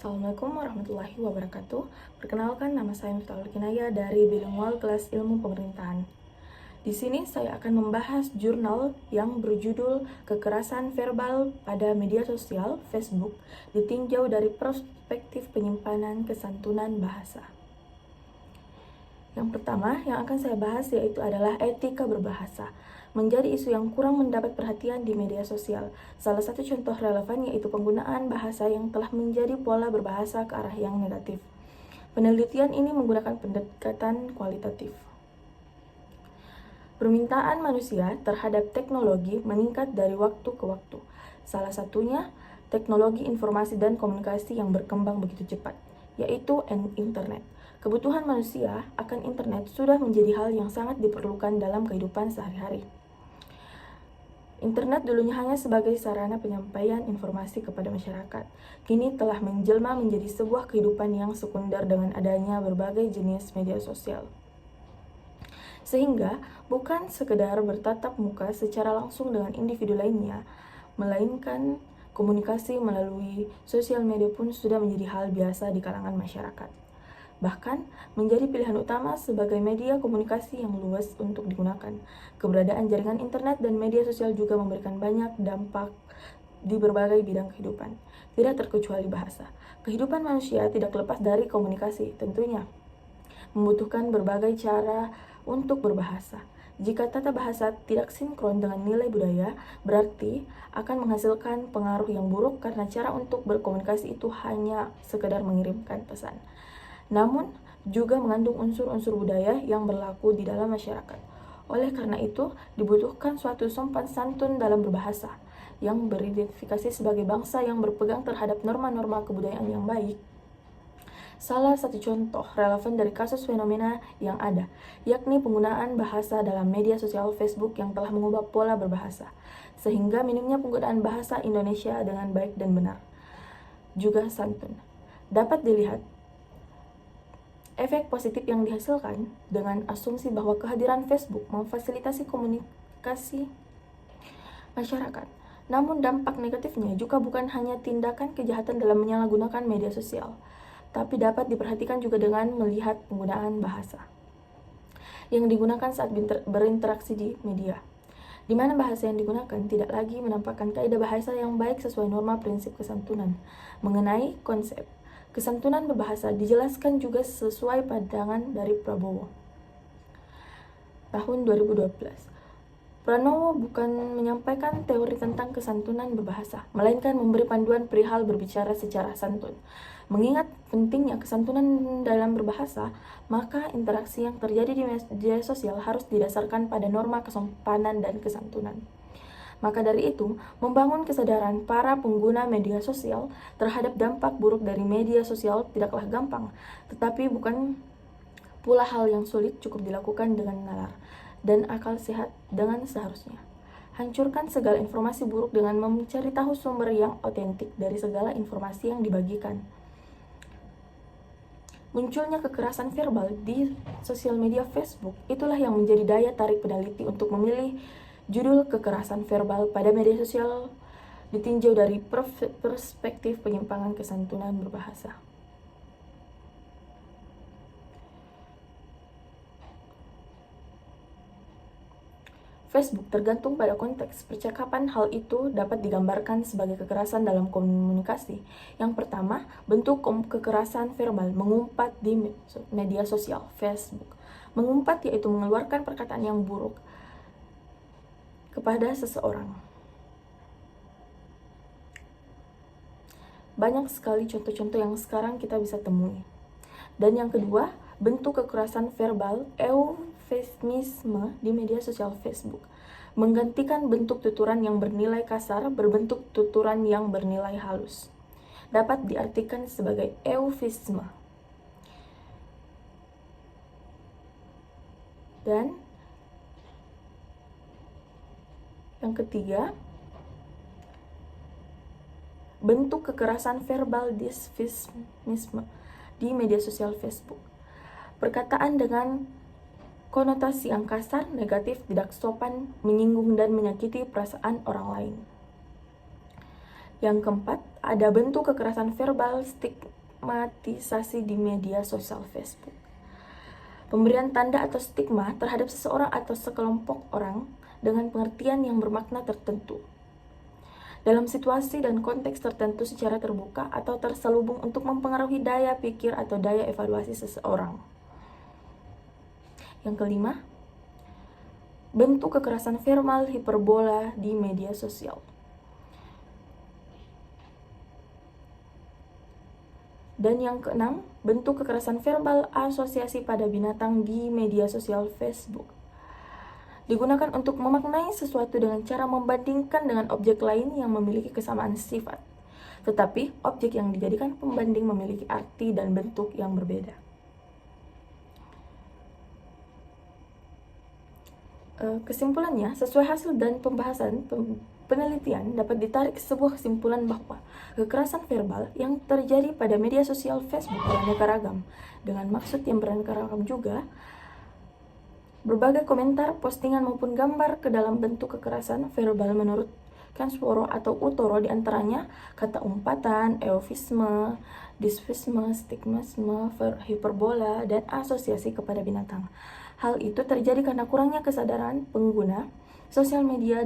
Assalamualaikum warahmatullahi wabarakatuh. Perkenalkan, nama saya Miftahul Kinaya dari Bilingual Kelas Ilmu Pemerintahan. Di sini saya akan membahas jurnal yang berjudul Kekerasan Verbal pada Media Sosial Facebook ditinjau dari perspektif penyimpanan kesantunan bahasa. Yang pertama yang akan saya bahas yaitu adalah etika berbahasa. Menjadi isu yang kurang mendapat perhatian di media sosial. Salah satu contoh relevan yaitu penggunaan bahasa yang telah menjadi pola berbahasa ke arah yang negatif. Penelitian ini menggunakan pendekatan kualitatif. Permintaan manusia terhadap teknologi meningkat dari waktu ke waktu. Salah satunya teknologi informasi dan komunikasi yang berkembang begitu cepat, yaitu internet. Kebutuhan manusia akan internet sudah menjadi hal yang sangat diperlukan dalam kehidupan sehari-hari. Internet dulunya hanya sebagai sarana penyampaian informasi kepada masyarakat. Kini telah menjelma menjadi sebuah kehidupan yang sekunder dengan adanya berbagai jenis media sosial. Sehingga bukan sekedar bertatap muka secara langsung dengan individu lainnya, melainkan komunikasi melalui sosial media pun sudah menjadi hal biasa di kalangan masyarakat. Bahkan menjadi pilihan utama sebagai media komunikasi yang luas untuk digunakan. Keberadaan jaringan internet dan media sosial juga memberikan banyak dampak di berbagai bidang kehidupan, tidak terkecuali bahasa. Kehidupan manusia tidak lepas dari komunikasi, tentunya membutuhkan berbagai cara untuk berbahasa. Jika tata bahasa tidak sinkron dengan nilai budaya, berarti akan menghasilkan pengaruh yang buruk karena cara untuk berkomunikasi itu hanya sekedar mengirimkan pesan, namun juga mengandung unsur-unsur budaya yang berlaku di dalam masyarakat. Oleh karena itu, dibutuhkan suatu sopan santun dalam berbahasa, yang beridentifikasi sebagai bangsa yang berpegang terhadap norma-norma kebudayaan yang baik. Salah satu contoh relevan dari kasus fenomena yang ada, yakni penggunaan bahasa dalam media sosial Facebook yang telah mengubah pola berbahasa, sehingga minimnya penggunaan bahasa Indonesia dengan baik dan benar, juga santun. Dapat dilihat efek positif yang dihasilkan dengan asumsi bahwa kehadiran Facebook memfasilitasi komunikasi masyarakat. Namun dampak negatifnya juga bukan hanya tindakan kejahatan dalam menyalahgunakan media sosial, tapi dapat diperhatikan juga dengan melihat penggunaan bahasa yang digunakan saat berinteraksi di media, di mana bahasa yang digunakan tidak lagi menampakkan kaidah bahasa yang baik sesuai norma prinsip kesantunan. Mengenai konsep kesantunan berbahasa dijelaskan juga sesuai pandangan dari Prabowo tahun 2012. Pranowo bukan menyampaikan teori tentang kesantunan berbahasa, melainkan memberi panduan perihal berbicara secara santun. Mengingat pentingnya kesantunan dalam berbahasa, maka interaksi yang terjadi di media sosial harus didasarkan pada norma kesopanan dan kesantunan. Maka dari itu, membangun kesadaran para pengguna media sosial terhadap dampak buruk dari media sosial tidaklah gampang, tetapi bukan pula hal yang sulit, cukup dilakukan dengan nalar dan akal sehat dengan seharusnya. Hancurkan segala informasi buruk dengan mencari tahu sumber yang otentik dari segala informasi yang dibagikan. Munculnya kekerasan verbal di sosial media Facebook, itulah yang menjadi daya tarik peneliti untuk memilih judul kekerasan verbal pada media sosial ditinjau dari perspektif penyimpangan kesantunan berbahasa. Facebook tergantung pada konteks percakapan. Hal itu dapat digambarkan sebagai kekerasan dalam komunikasi. Yang pertama, bentuk kekerasan verbal mengumpat di media sosial Facebook. Mengumpat yaitu mengeluarkan perkataan yang buruk kepada seseorang. Banyak sekali contoh-contoh yang sekarang kita bisa temui. Dan yang kedua, bentuk kekerasan verbal eufemisme di media sosial Facebook, menggantikan bentuk tuturan yang bernilai kasar berbentuk tuturan yang bernilai halus. Dapat diartikan sebagai eufemisme. Dan yang ketiga, bentuk kekerasan verbal disfemisme di media sosial Facebook. Perkataan dengan konotasi yang kasar, negatif, tidak sopan, menyinggung dan menyakiti perasaan orang lain. Yang keempat, ada bentuk kekerasan verbal stigmatisasi di media sosial Facebook. Pemberian tanda atau stigma terhadap seseorang atau sekelompok orang dengan pengertian yang bermakna tertentu dalam situasi dan konteks tertentu secara terbuka atau terselubung untuk mempengaruhi daya pikir atau daya evaluasi seseorang. Yang kelima, bentuk kekerasan verbal hiperbola di media sosial. Dan yang keenam, bentuk kekerasan verbal asosiasi pada binatang di media sosial Facebook. Digunakan untuk memaknai sesuatu dengan cara membandingkan dengan objek lain yang memiliki kesamaan sifat, tetapi objek yang dijadikan pembanding memiliki arti dan bentuk yang berbeda. Kesimpulannya, sesuai hasil dan pembahasan penelitian dapat ditarik sebuah kesimpulan bahwa kekerasan verbal yang terjadi pada media sosial Facebook beraneka ragam. Dengan maksud yang beraneka ragam juga, berbagai komentar, postingan maupun gambar ke dalam bentuk kekerasan verbal menurut Kansworo atau Utoro diantaranya kata umpatan, eufisme, disfisme, stigmatisme, hiperbola, dan asosiasi kepada binatang. Hal itu terjadi karena kurangnya kesadaran pengguna sosial media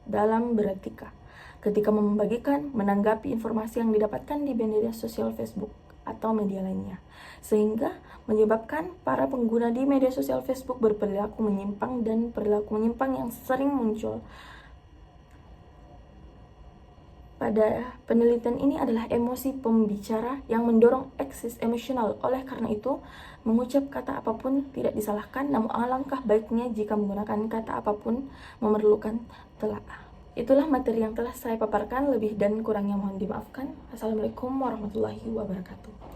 dalam beretika ketika membagikan, menanggapi informasi yang didapatkan di media sosial Facebook atau media lainnya, sehingga menyebabkan para pengguna di media sosial Facebook berperilaku menyimpang, dan perilaku menyimpang yang sering muncul pada penelitian ini adalah emosi pembicara yang mendorong eksis emosional. Oleh karena itu, mengucap kata apapun tidak disalahkan, namun alangkah baiknya jika menggunakan kata apapun memerlukan telaah. Itulah materi yang telah saya paparkan, lebih dan kurangnya mohon dimaafkan. Assalamualaikum warahmatullahi wabarakatuh.